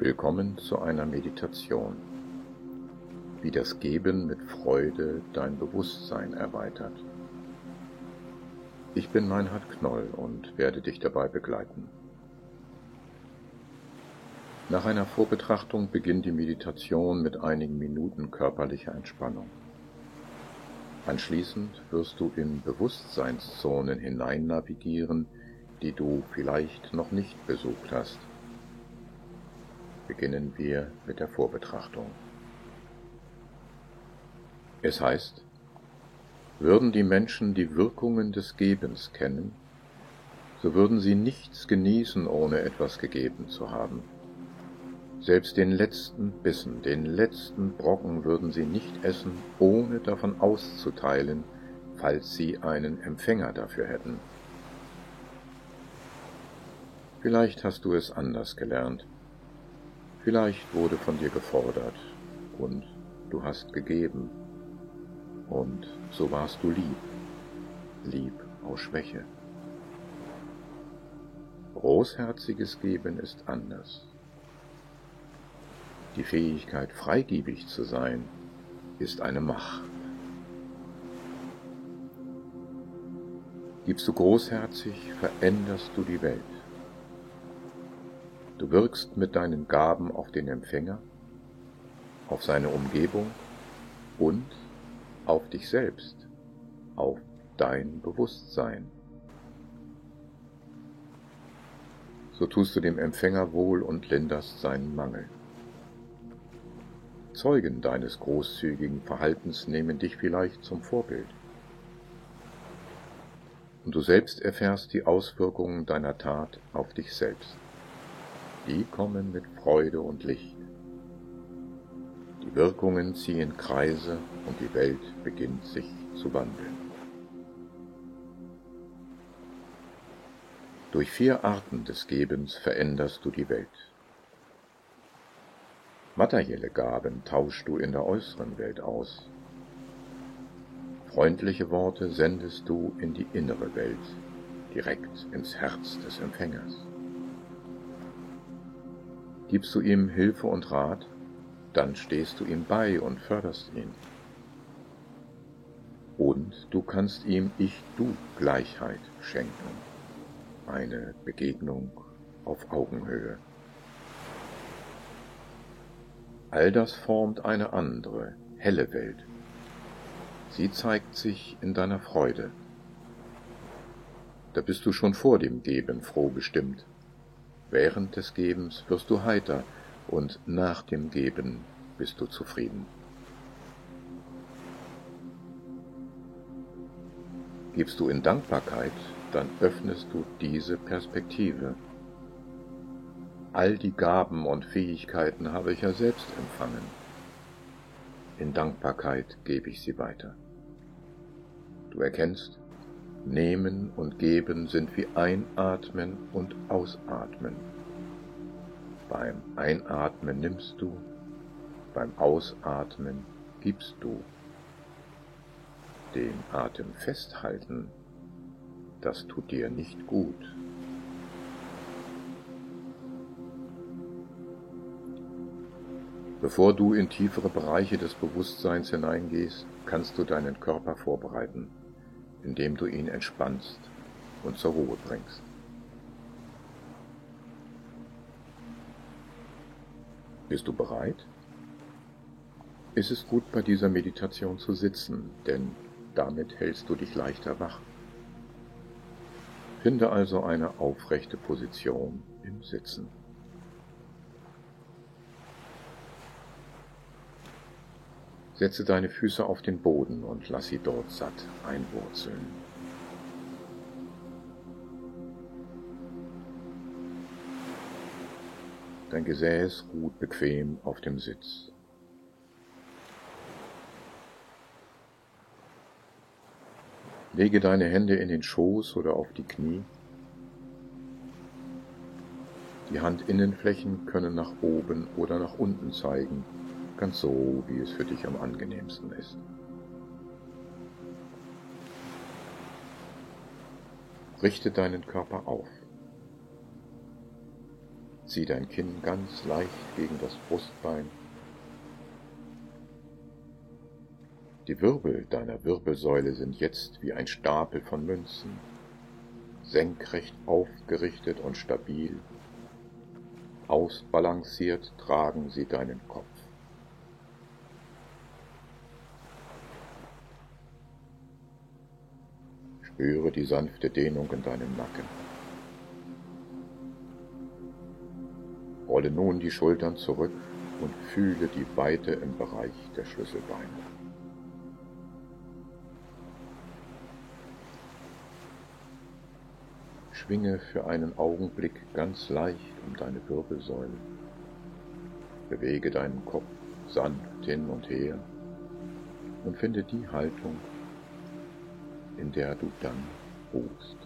Willkommen zu einer Meditation, wie das Geben mit Freude dein Bewusstsein erweitert. Ich bin Meinhard Knoll und werde dich dabei begleiten. Nach einer Vorbetrachtung beginnt die Meditation mit einigen Minuten körperlicher Entspannung. Anschließend wirst du in Bewusstseinszonen hinein navigieren, die du vielleicht noch nicht besucht hast. Beginnen wir mit der Vorbetrachtung. Es heißt, würden die Menschen die Wirkungen des Gebens kennen, so würden sie nichts genießen, ohne etwas gegeben zu haben. Selbst den letzten Bissen, den letzten Brocken würden sie nicht essen, ohne davon auszuteilen, falls sie einen Empfänger dafür hätten. Vielleicht hast du es anders gelernt. Vielleicht wurde von dir gefordert und du hast gegeben. Und so warst du lieb aus Schwäche. Großherziges Geben ist anders. Die Fähigkeit, freigebig zu sein, ist eine Macht. Gibst du großherzig, veränderst du die Welt. Du wirkst mit deinen Gaben auf den Empfänger, auf seine Umgebung und auf dich selbst, auf dein Bewusstsein. So tust du dem Empfänger wohl und linderst seinen Mangel. Zeugen deines großzügigen Verhaltens nehmen dich vielleicht zum Vorbild. Und du selbst erfährst die Auswirkungen deiner Tat auf dich selbst. Die kommen mit Freude und Licht. Die Wirkungen ziehen Kreise und die Welt beginnt sich zu wandeln. Durch 4 Arten des Gebens veränderst du die Welt. Materielle Gaben tauschst du in der äußeren Welt aus. Freundliche Worte sendest du in die innere Welt, direkt ins Herz des Empfängers. Gibst du ihm Hilfe und Rat, dann stehst du ihm bei und förderst ihn. Und du kannst ihm Ich-Du-Gleichheit schenken, eine Begegnung auf Augenhöhe. All das formt eine andere, helle Welt. Sie zeigt sich in deiner Freude. Da bist du schon vor dem Geben froh gestimmt. Während des Gebens wirst du heiter und nach dem Geben bist du zufrieden. Gibst du in Dankbarkeit, dann öffnest du diese Perspektive. All die Gaben und Fähigkeiten habe ich ja selbst empfangen. In Dankbarkeit gebe ich sie weiter. Du erkennst, Nehmen und Geben sind wie Einatmen und Ausatmen. Beim Einatmen nimmst du, beim Ausatmen gibst du. Den Atem festhalten, das tut dir nicht gut. Bevor du in tiefere Bereiche des Bewusstseins hineingehst, kannst du deinen Körper vorbereiten, indem du ihn entspannst und zur Ruhe bringst. Bist du bereit? Es ist gut, bei dieser Meditation zu sitzen, denn damit hältst du dich leichter wach. Finde also eine aufrechte Position im Sitzen. Setze deine Füße auf den Boden und lass sie dort satt einwurzeln. Dein Gesäß ruht bequem auf dem Sitz. Lege deine Hände in den Schoß oder auf die Knie. Die Handinnenflächen können nach oben oder nach unten zeigen, ganz so, wie es für dich am angenehmsten ist. Richte deinen Körper auf. Zieh dein Kinn ganz leicht gegen das Brustbein. Die Wirbel deiner Wirbelsäule sind jetzt wie ein Stapel von Münzen, senkrecht aufgerichtet und stabil. Ausbalanciert tragen sie deinen Kopf. Spüre die sanfte Dehnung in deinem Nacken. Rolle nun die Schultern zurück und fühle die Weite im Bereich der Schlüsselbeine. Schwinge für einen Augenblick ganz leicht um deine Wirbelsäule. Bewege deinen Kopf sanft hin und her und finde die Haltung, in der du dann ruhst.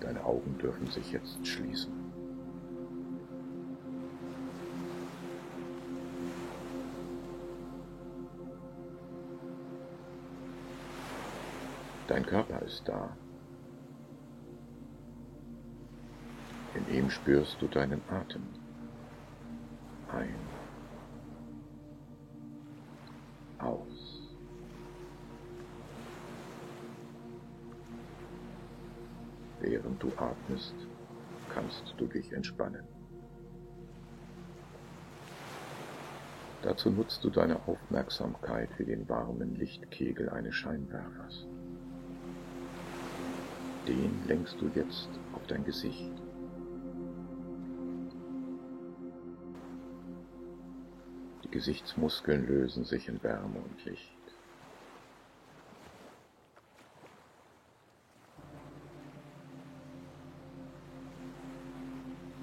Deine Augen dürfen sich jetzt schließen. Dein Körper ist da. In ihm spürst du deinen Atem. Ein, aus. Während du atmest, kannst du dich entspannen. Dazu nutzt du deine Aufmerksamkeit wie den warmen Lichtkegel eines Scheinwerfers. Den lenkst du jetzt auf dein Gesicht. Die Gesichtsmuskeln lösen sich in Wärme und Licht.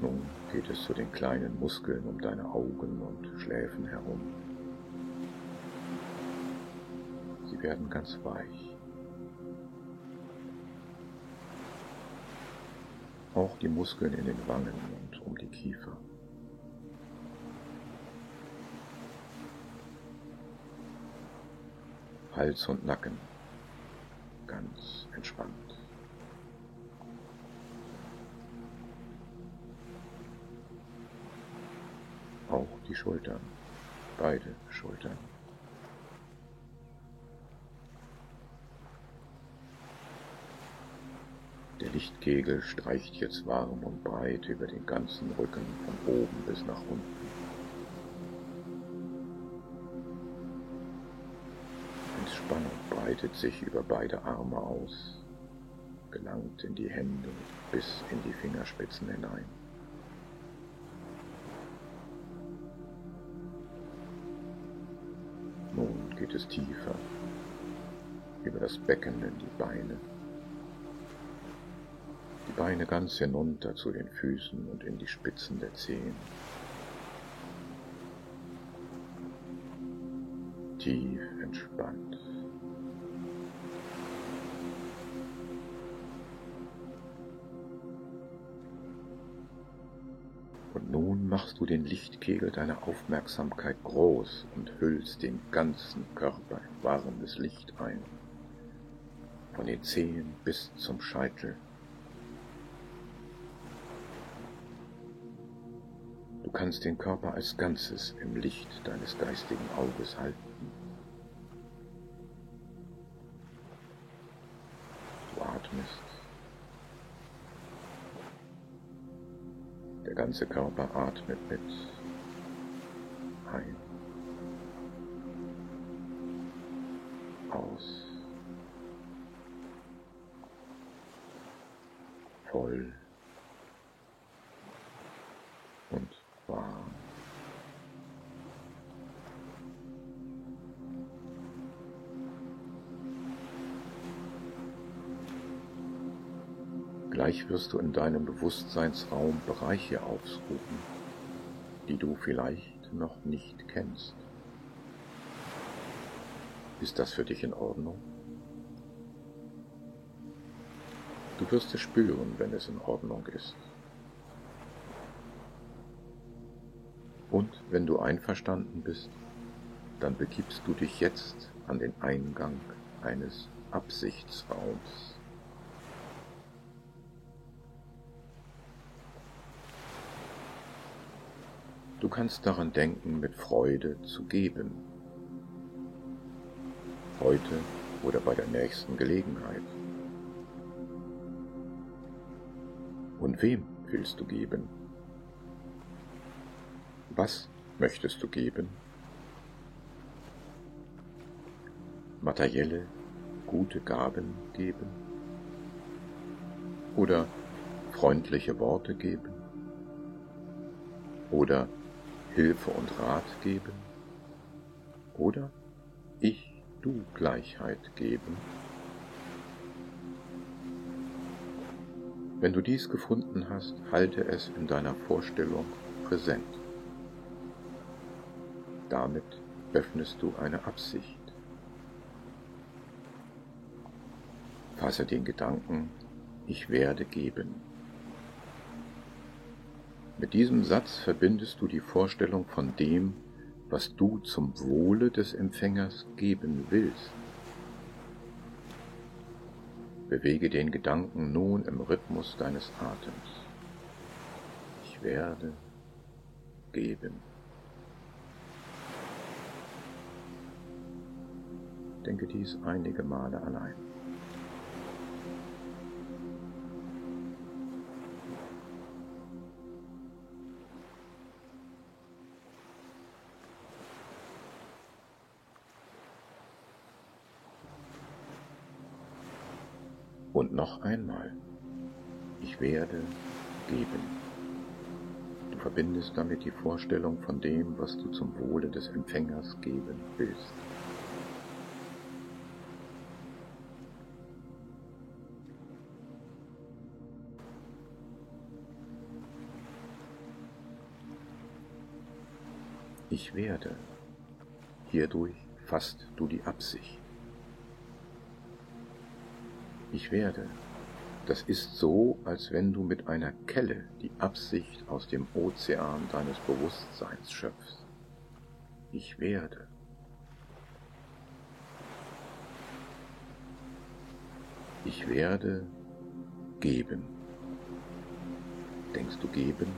Nun geht es zu den kleinen Muskeln um deine Augen und Schläfen herum. Sie werden ganz weich. Auch die Muskeln in den Wangen und um die Kiefer. Hals und Nacken ganz entspannt. Auch die Schultern, beide Schultern. Der Lichtkegel streicht jetzt warm und breit über den ganzen Rücken von oben bis nach unten. Entspannung breitet sich über beide Arme aus, gelangt in die Hände bis in die Fingerspitzen hinein. Nun geht es tiefer über das Becken in die Beine. Die Beine ganz hinunter zu den Füßen und in die Spitzen der Zehen. Tief entspannt. Und nun machst du den Lichtkegel deiner Aufmerksamkeit groß und hüllst den ganzen Körper in warmes Licht ein, von den Zehen bis zum Scheitel. Du kannst den Körper als Ganzes im Licht deines geistigen Auges halten. Du atmest. Der ganze Körper atmet mit. Ein. Aus. Voll. Und warm. Gleich wirst du in deinem Bewusstseinsraum Bereiche aufsuchen, die du vielleicht noch nicht kennst. Ist das für dich in Ordnung? Du wirst es spüren, wenn es in Ordnung ist. Und wenn du einverstanden bist, dann begibst du dich jetzt an den Eingang eines Absichtsraums. Du kannst daran denken, mit Freude zu geben, heute oder bei der nächsten Gelegenheit. Und wem willst du geben? Was möchtest du geben? Materielle, gute Gaben geben? Oder freundliche Worte geben? Oder Hilfe und Rat geben? Oder Ich-Du-Gleichheit geben? Wenn du dies gefunden hast, halte es in deiner Vorstellung präsent. Damit öffnest du eine Absicht. Fasse den Gedanken, ich werde geben. Mit diesem Satz verbindest du die Vorstellung von dem, was du zum Wohle des Empfängers geben willst. Bewege den Gedanken nun im Rhythmus deines Atems. Ich werde geben. Denke dies einige Male allein. Und noch einmal, ich werde geben. Du verbindest damit die Vorstellung von dem, was du zum Wohle des Empfängers geben willst. Ich werde. Hierdurch fasst du die Absicht. Ich werde. Das ist so, als wenn du mit einer Kelle die Absicht aus dem Ozean deines Bewusstseins schöpfst. Ich werde. Ich werde geben. Denkst du geben?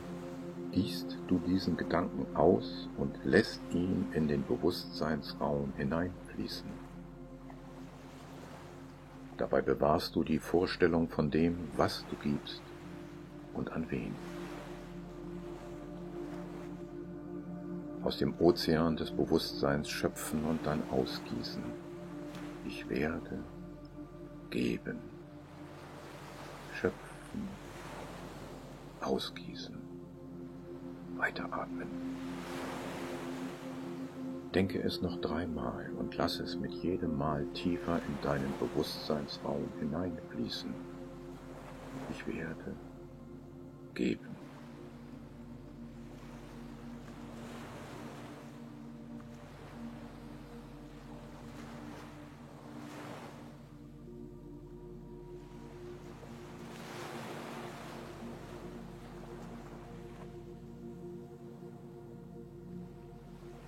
Gießt du diesen Gedanken aus und lässt ihn in den Bewusstseinsraum hineinfließen. Dabei bewahrst du die Vorstellung von dem, was du gibst und an wen. Aus dem Ozean des Bewusstseins schöpfen und dann ausgießen. Ich werde geben, schöpfen, ausgießen, weiteratmen. Denke es noch 3 Mal und lass es mit jedem Mal tiefer in deinen Bewusstseinsraum hineinfließen. Ich werde geben.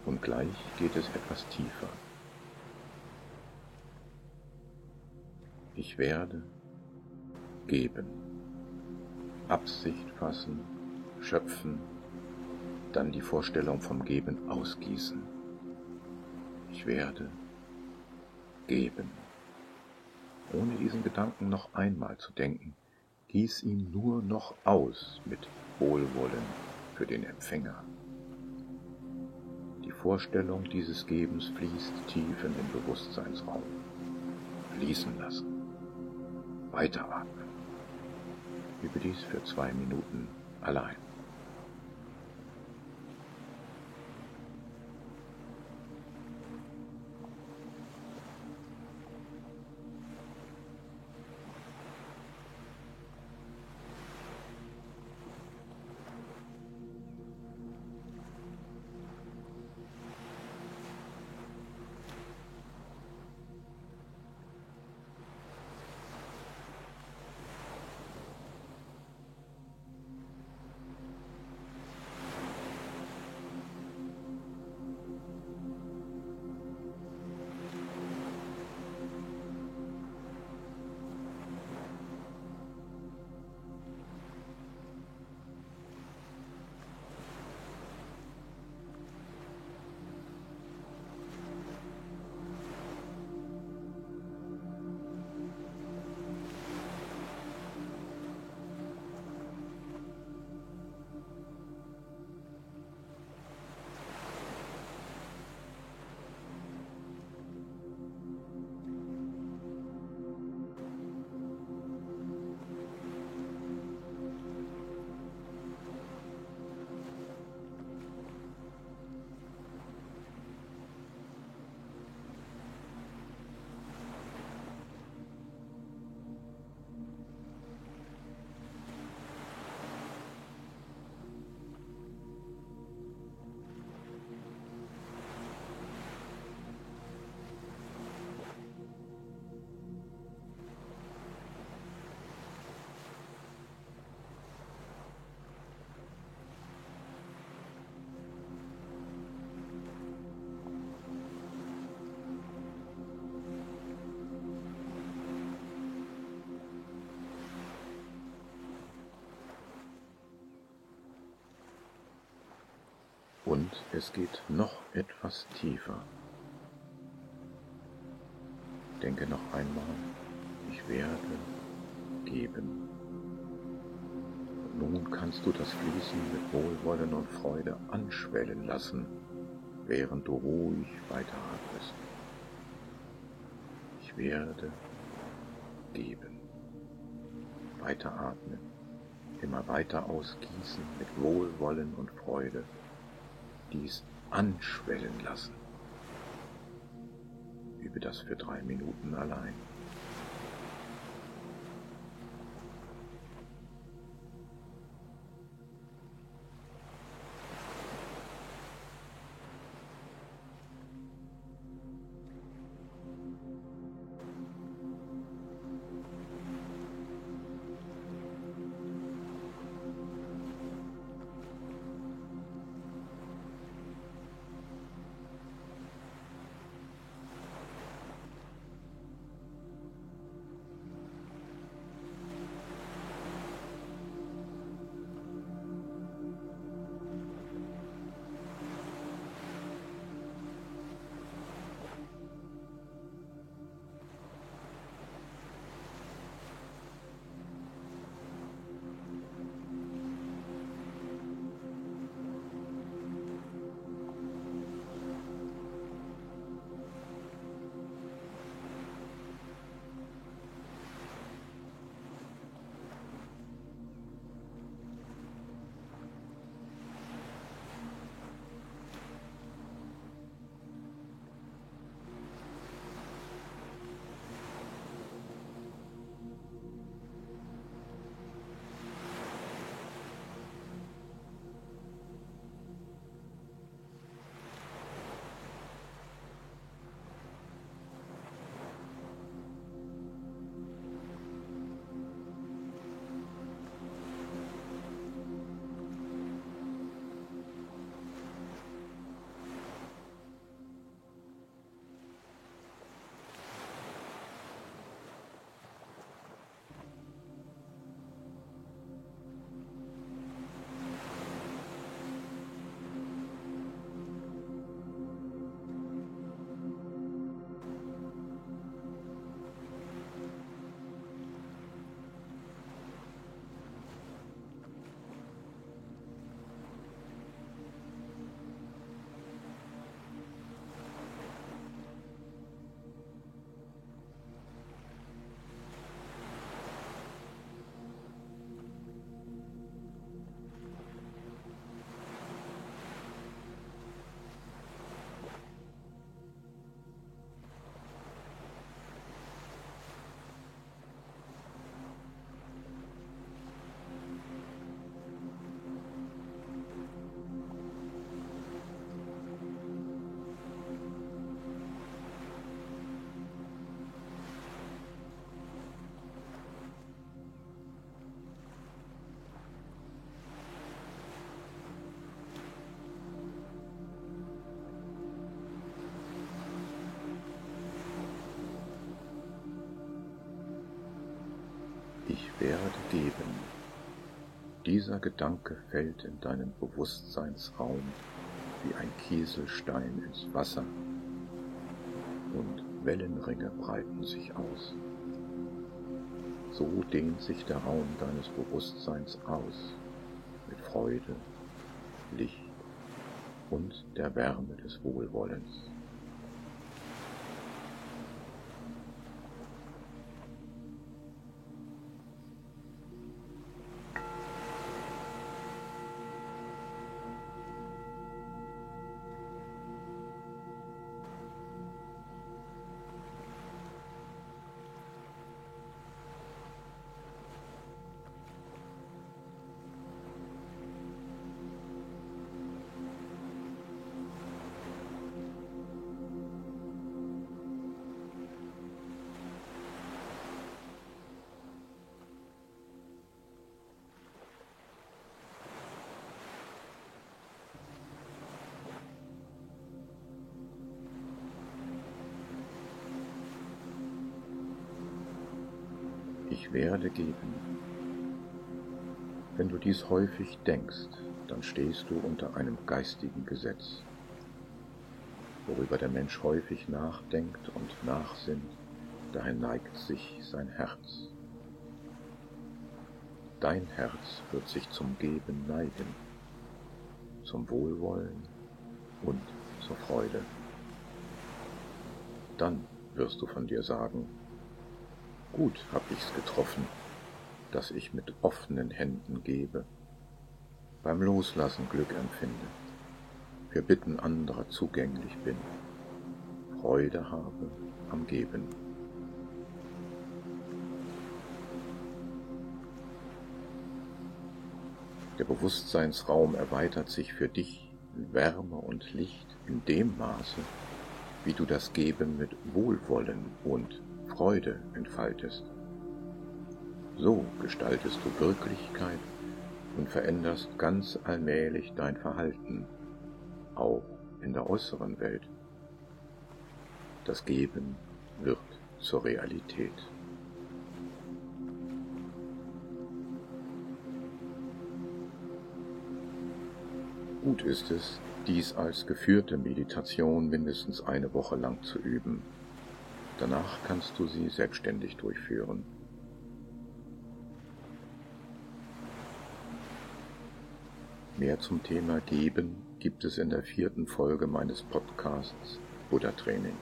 Und gleich geht es etwas tiefer. Ich werde geben, Absicht fassen, schöpfen, dann die Vorstellung vom Geben ausgießen. Ich werde geben. Ohne diesen Gedanken noch einmal zu denken, gieß ihn nur noch aus mit Wohlwollen für den Empfänger. Die Vorstellung dieses Gebens fließt tief in den Bewusstseinsraum. Fließen lassen. Weiteratmen. Übe dies für 2 Minuten allein. Und es geht noch etwas tiefer. Denke noch einmal, ich werde geben. Und nun kannst du das Fließen mit Wohlwollen und Freude anschwellen lassen, während du ruhig weiteratmest. Ich werde geben. Weiteratmen, immer weiter ausgießen mit Wohlwollen und Freude. Dies anschwellen lassen. Übe das für 3 Minuten allein. Ich werde geben. Dieser Gedanke fällt in deinen Bewusstseinsraum wie ein Kieselstein ins Wasser und Wellenringe breiten sich aus. So dehnt sich der Raum deines Bewusstseins aus mit Freude, Licht und der Wärme des Wohlwollens. Ich werde geben. Wenn du dies häufig denkst, dann stehst du unter einem geistigen Gesetz, worüber der Mensch häufig nachdenkt und nachsinnt, dahin neigt sich sein Herz. Dein Herz wird sich zum Geben neigen, zum Wohlwollen und zur Freude. Dann wirst du von dir sagen, gut hab ich's getroffen, dass ich mit offenen Händen gebe, beim Loslassen Glück empfinde, für Bitten anderer zugänglich bin, Freude habe am Geben. Der Bewusstseinsraum erweitert sich für dich in Wärme und Licht in dem Maße, wie du das Geben mit Wohlwollen und Freude entfaltest. So gestaltest du Wirklichkeit und veränderst ganz allmählich dein Verhalten, auch in der äußeren Welt. Das Geben wird zur Realität. Gut ist es, dies als geführte Meditation mindestens eine Woche lang zu üben. Danach kannst du sie selbstständig durchführen. Mehr zum Thema Geben gibt es in der 4. Folge meines Podcasts Buddha Training.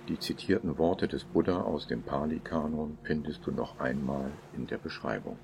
Die zitierten Worte des Buddha aus dem Pali-Kanon findest du noch einmal in der Beschreibung.